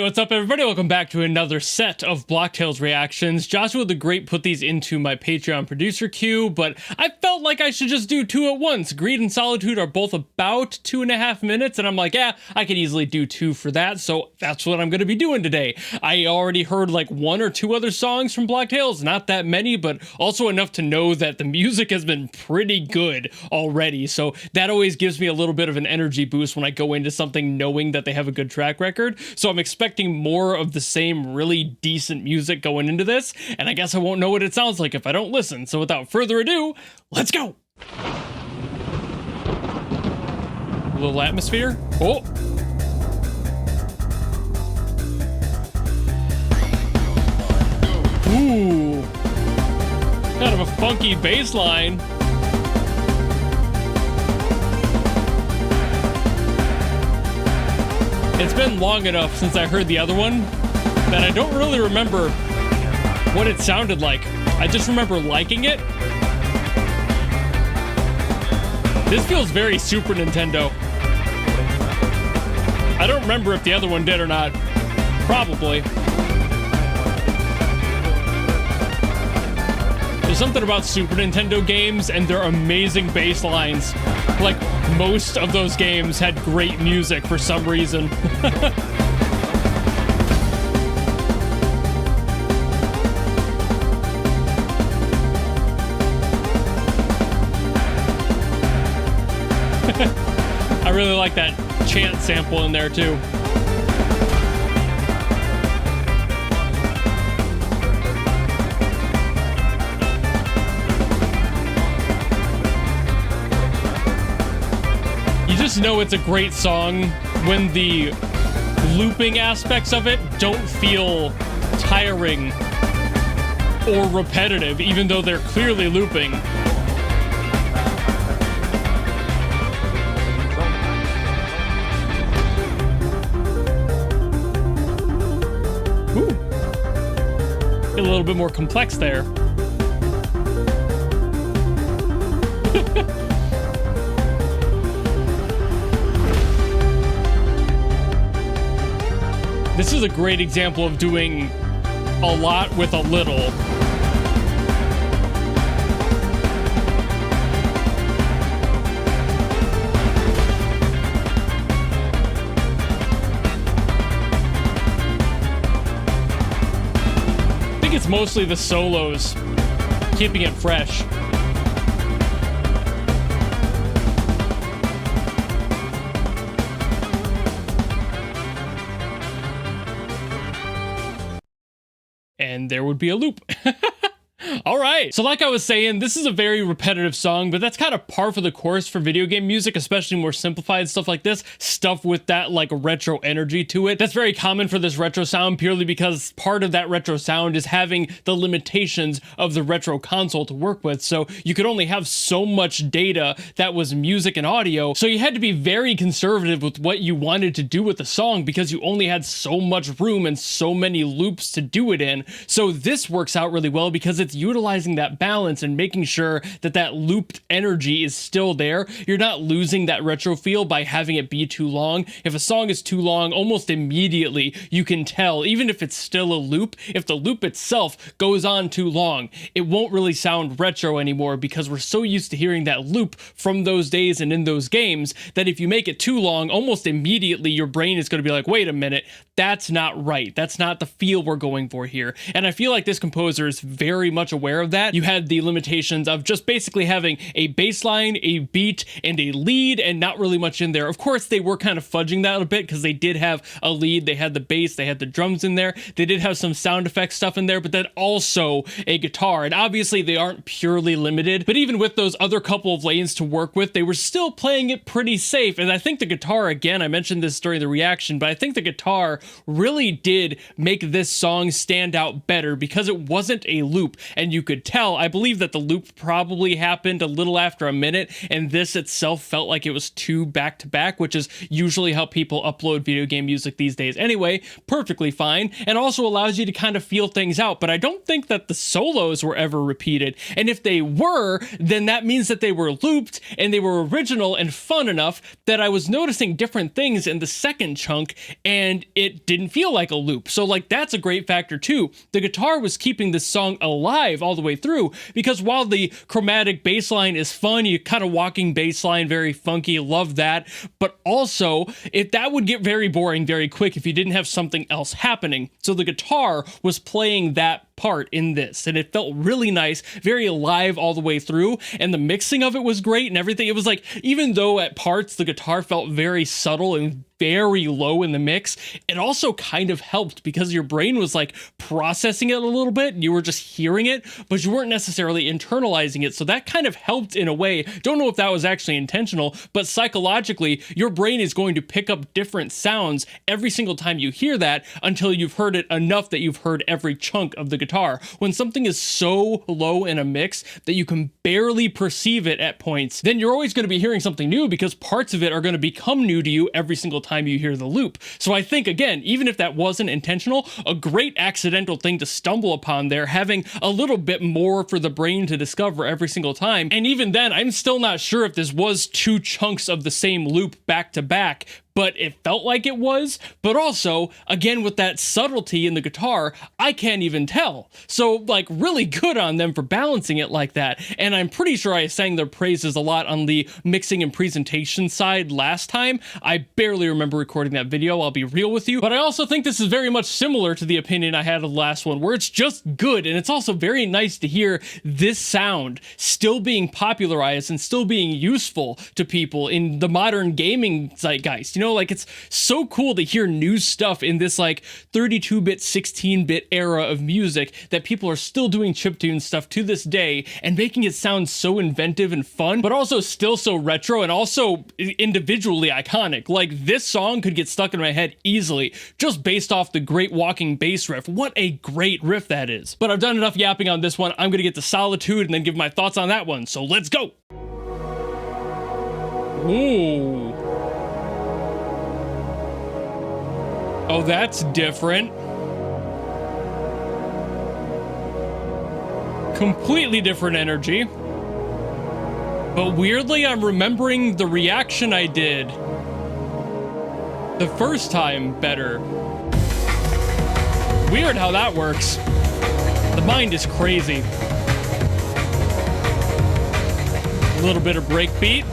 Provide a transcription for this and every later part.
what's up everybody? Welcome back to another set of Blocktails reactions. Joshua the Great put these into my Patreon producer queue, but I felt like I should just do two at once. Greed and Solitude are both about 2.5 minutes, and I'm like, yeah, I could easily do two for that, so that's what I'm going to be doing today. I already heard like one or two other songs from Blocktails, not that many, but also enough to know that the music has been pretty good already, so that always gives me a little bit of an energy boost when I go into something knowing that they have a good track record. So I'm expecting more of the same really decent music going into this, and I guess I won't know what it sounds like if I don't listen. So without further ado, let's go! A little atmosphere. Oh! Ooh! Kind of a funky bass line. It's been long enough since I heard the other one that I don't really remember what it sounded like. I just remember liking it. This feels very Super Nintendo. I don't remember if the other one did or not. Probably. There's something about Super Nintendo games and their amazing bass lines. Like, most of those games had great music for some reason. I really like that chant sample in there too. You just know it's a great song when the looping aspects of it don't feel tiring or repetitive, even though they're clearly looping. Ooh. A little bit more complex there. This is a great example of doing a lot with a little. I think it's mostly the solos keeping it fresh. And there would be a loop. All right. So like I was saying, this is a very repetitive song, but that's kind of par for the course for video game music, especially more simplified stuff like this. Stuff with that like retro energy to it. That's very common for this retro sound purely because part of that retro sound is having the limitations of the retro console to work with. So you could only have so much data that was music and audio. So you had to be very conservative with what you wanted to do with the song because you only had so much room and so many loops to do it in. So this works out really well because it's utilizing that balance and making sure that that looped energy is still there. You're not losing that retro feel by having it be too long. If a song is too long, almost immediately you can tell, even if it's still a loop, if the loop itself goes on too long, it won't really sound retro anymore because we're so used to hearing that loop from those days and in those games that if you make it too long, almost immediately your brain is going to be like, wait a minute, that's not right. That's not the feel we're going for here. And I feel like this composer is very much aware of that. You had the limitations of just basically having a bass line, a beat, and a lead, and not really much in there. Of course, they were kind of fudging that a bit because they did have a lead, they had the bass, they had the drums in there, they did have some sound effects stuff in there, but then also a guitar. And obviously they aren't purely limited, but even with those other couple of lanes to work with, they were still playing it pretty safe. And I think the guitar, again, I mentioned this during the reaction, but I think the guitar really did make this song stand out better because it wasn't a loop. And and you could tell. I believe that the loop probably happened a little after a minute, and this itself felt like it was 2 back-to-back, which is usually how people upload video game music these days anyway. Perfectly fine, and also allows you to kind of feel things out, but I don't think that the solos were ever repeated, and if they were, then that means that they were looped, and they were original and fun enough that I was noticing different things in the second chunk, and it didn't feel like a loop. So like, that's a great factor too. The guitar was keeping this song alive all the way through, because while the chromatic bass line is fun, you kind of walking bass line, very funky, love that, but also if that would get very boring very quick if you didn't have something else happening. So the guitar was playing that part in this, and it felt really nice, very alive all the way through, and the mixing of it was great and everything. It was like, even though at parts the guitar felt very subtle and very low in the mix, it also kind of helped because your brain was like processing it a little bit, and you were just hearing it, but you weren't necessarily internalizing it. So that kind of helped in a way. Don't know if that was actually intentional, but psychologically, your brain is going to pick up different sounds every single time you hear that until you've heard it enough that you've heard every chunk of the guitar. When something is so low in a mix that you can barely perceive it at points, then you're always going to be hearing something new because parts of it are going to become new to you every single time you hear the loop. So I think, again, even if that wasn't intentional, a great accidental thing to stumble upon there, having a little bit more for the brain to discover every single time. And even then, I'm still not sure if this was 2 chunks of the same loop back to back, but it felt like it was. But also, again, with that subtlety in the guitar, I can't even tell. So, like, really good on them for balancing it like that. And I'm pretty sure I sang their praises a lot on the mixing and presentation side last time. I barely remember recording that video, I'll be real with you. But I also think this is very much similar to the opinion I had of the last one, where it's just good, and it's also very nice to hear this sound still being popularized and still being useful to people in the modern gaming zeitgeist. You know, like, it's so cool to hear new stuff in this like 32-bit, 16-bit era of music that people are still doing chiptune stuff to this day and making it sound so inventive and fun, but also still so retro and also individually iconic. Like, this song could get stuck in my head easily just based off the great walking bass riff. What a great riff that is. But I've done enough yapping on this one. I'm gonna get to Solitude and then give my thoughts on that one. So let's go. Ooh. Oh, that's different. Completely different energy. But weirdly, I'm remembering the reaction I did the first time better. Weird how that works. The mind is crazy. A little bit of breakbeat.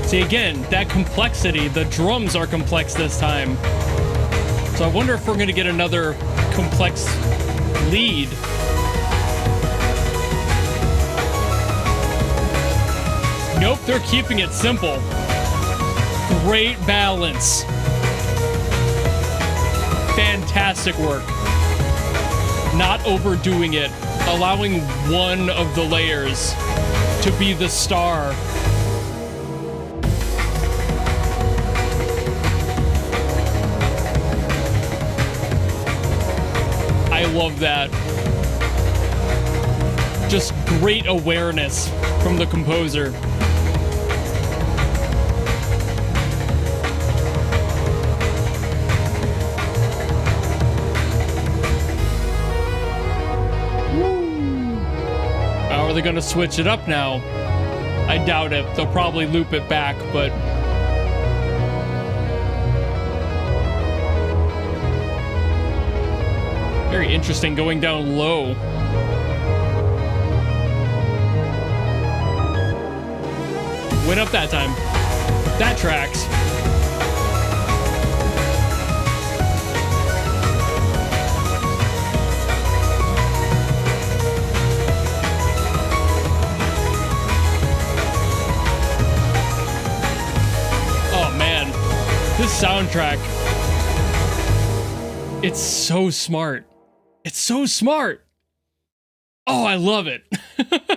See, again, that complexity, the drums are complex this time. So I wonder if we're gonna get another complex lead. Nope, they're keeping it simple. Great balance. Fantastic work. Not overdoing it, allowing one of the layers to be the star. I love that. Just great awareness from the composer. How are they gonna switch it up now? I doubt it. They'll probably loop it back, but... very interesting going down low. Went up that time. That tracks. Oh man, this soundtrack. It's so smart. It's so smart. Oh, I love it.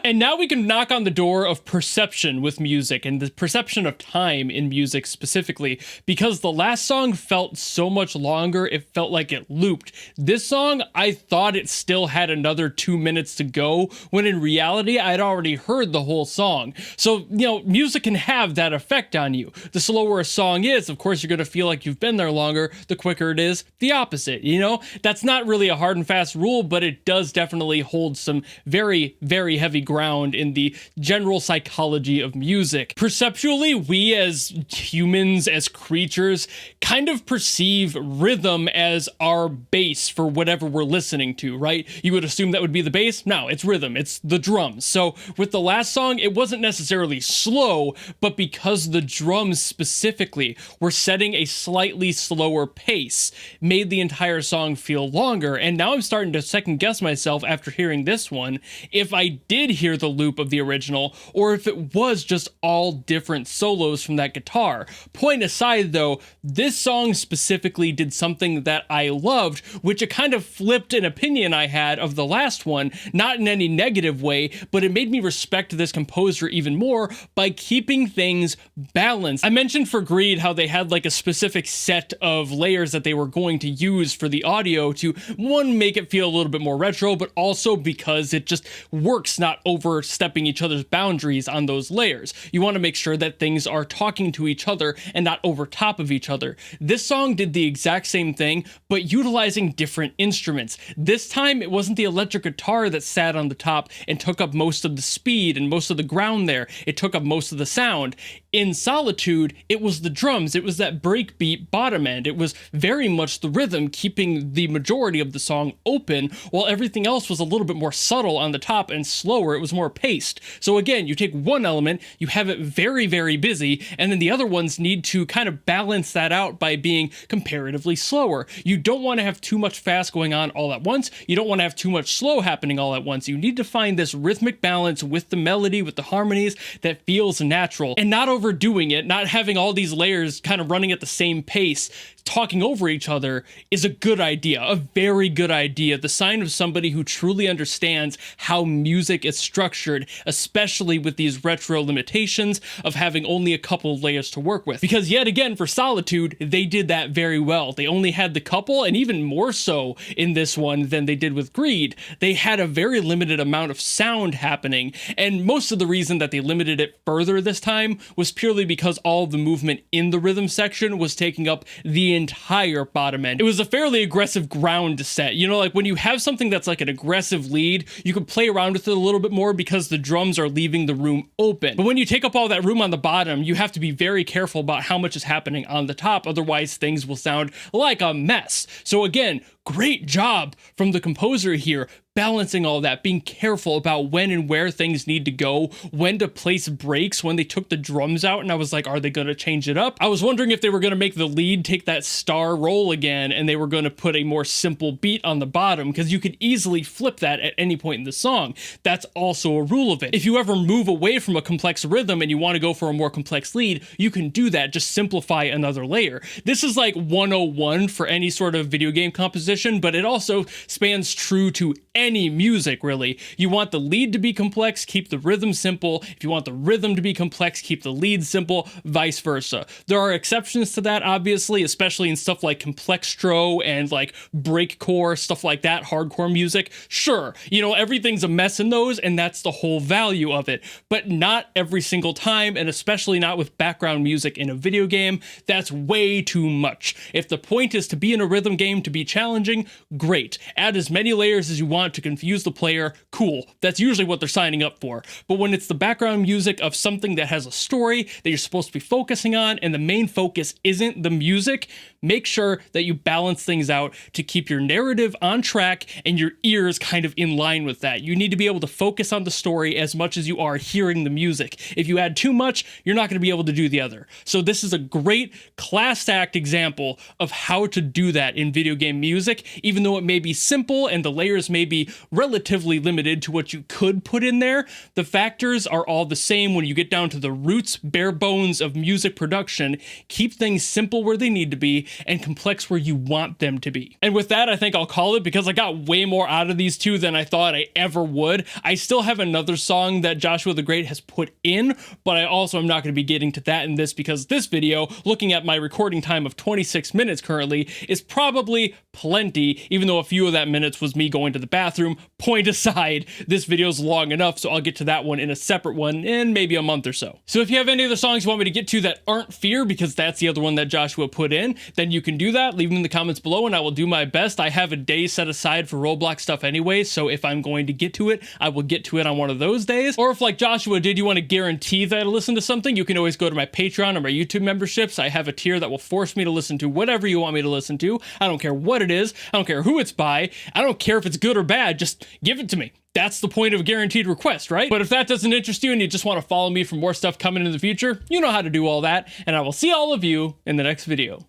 And now we can knock on the door of perception with music, and the perception of time in music specifically, because the last song felt so much longer, it felt like it looped. This song, I thought it still had another 2 minutes to go, when in reality, I'd already heard the whole song. So, you know, music can have that effect on you. The slower a song is, of course, you're gonna feel like you've been there longer. The quicker it is, the opposite, you know? That's not really a hard and fast rule, but it does definitely hold some very, very heavy ground in the general psychology of music. Perceptually, we as humans, as creatures, kind of perceive rhythm as our base for whatever we're listening to, right? You would assume that would be the bass. No, it's rhythm. It's the drums. So with the last song, it wasn't necessarily slow, but because the drums specifically were setting a slightly slower pace, made the entire song feel longer. And now I'm starting to second guess myself after hearing this one, if I did hear the loop of the original, or if it was just all different solos from that guitar. Point aside though, this song specifically did something that I loved, which it kind of flipped an opinion I had of the last one, not in any negative way, but it made me respect this composer even more by keeping things balanced. I mentioned for Greed how they had like a specific set of layers that they were going to use for the audio to, one, make it feel a little bit more retro, but also because it just works not overstepping each other's boundaries on those layers. You want to make sure that things are talking to each other and not over top of each other. This song did the exact same thing, but utilizing different instruments. This time, it wasn't the electric guitar that sat on the top and took up most of the speed and most of the ground there. It took up most of the sound. In Solitude, it was the drums. It was that breakbeat bottom end. It was very much the rhythm, keeping the majority of the song open, while everything else was a little bit more subtle on the top and slower. It was more paced. So again, you take one element, you have it very, very busy, and then the other ones need to kind of balance that out by being comparatively slower. You don't want to have too much fast going on all at once. You don't want to have too much slow happening all at once. You need to find this rhythmic balance with the melody, with the harmonies that feels natural, and not overdoing it, not having all these layers kind of running at the same pace, talking over each other is a good idea, a very good idea. The sign of somebody who truly understands how music is structured, especially with these retro limitations of having only a couple of layers to work with. Because yet again, for Solitude, they did that very well. They only had the couple, and even more so in this one than they did with Greed. They had a very limited amount of sound happening, and most of the reason that they limited it further this time was purely because all of the movement in the rhythm section was taking up the entire bottom end. It was a fairly aggressive ground to set. You know, like when you have something that's like an aggressive lead, you can play around with it a little bit more because the drums are leaving the room open. But when you take up all that room on the bottom, you have to be very careful about how much is happening on the top, otherwise things will sound like a mess. So again, great job from the composer here, balancing all that, being careful about when and where things need to go, when to place breaks. When they took the drums out and I was like, are they going to change it up? I was wondering if they were going to make the lead take that star roll again and they were going to put a more simple beat on the bottom, because you could easily flip that at any point in the song. That's also a rule of it. If you ever move away from a complex rhythm and you want to go for a more complex lead, you can do that. Just simplify another layer. This is like 101 for any sort of video game composition, but it also spans true to any music, really. You want the lead to be complex, keep the rhythm simple. If you want the rhythm to be complex, keep the lead simple, vice versa. There are exceptions to that, obviously, especially in stuff like complextro and like breakcore, stuff like that, hardcore music. Sure, you know, everything's a mess in those, and that's the whole value of it. But not every single time, and especially not with background music in a video game. That's way too much. If the point is to be in a rhythm game to be challenging, great. Add as many layers as you want to confuse the player, cool. That's usually what they're signing up for. But when it's the background music of something that has a story that you're supposed to be focusing on, and the main focus isn't the music, make sure that you balance things out to keep your narrative on track and your ears kind of in line with that. You need to be able to focus on the story as much as you are hearing the music. If you add too much, you're not going to be able to do the other. So this is a great class act example of how to do that in video game music, even though it may be simple and the layers may be be relatively limited to what you could put in there. The factors are all the same when you get down to the roots, bare bones of music production. Keep things simple where they need to be and complex where you want them to be. And with that, I think I'll call it, because I got way more out of these two than I thought I ever would. I still have another song that Joshua the Great has put in, but I also am not going to be getting to that in this, because this video, looking at my recording time of 26 minutes currently, is probably plenty, even though a few of that minutes was me going to the bathroom. Point aside, this video's long enough, so I'll get to that one in a separate one in maybe a month or so. So if you have any other songs you want me to get to that aren't Fear, because that's the other one that Joshua put in, then you can do that. Leave them in the comments below and I will do my best. I have a day set aside for Roblox stuff anyway, so if I'm going to get to it, I will get to it on one of those days. Or if, like Joshua did, you want to guarantee that I listen to something, you can always go to my Patreon or my YouTube memberships. I have a tier that will force me to listen to whatever you want me to listen to. I don't care what it is. I don't care who it's by. I don't care if it's good or bad. Just give it to me. That's the point of a guaranteed request, right? But if that doesn't interest you and you just want to follow me for more stuff coming in the future, you know how to do all that. And I will see all of you in the next video.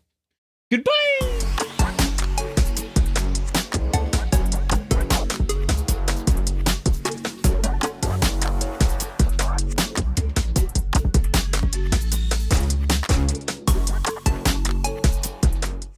Goodbye!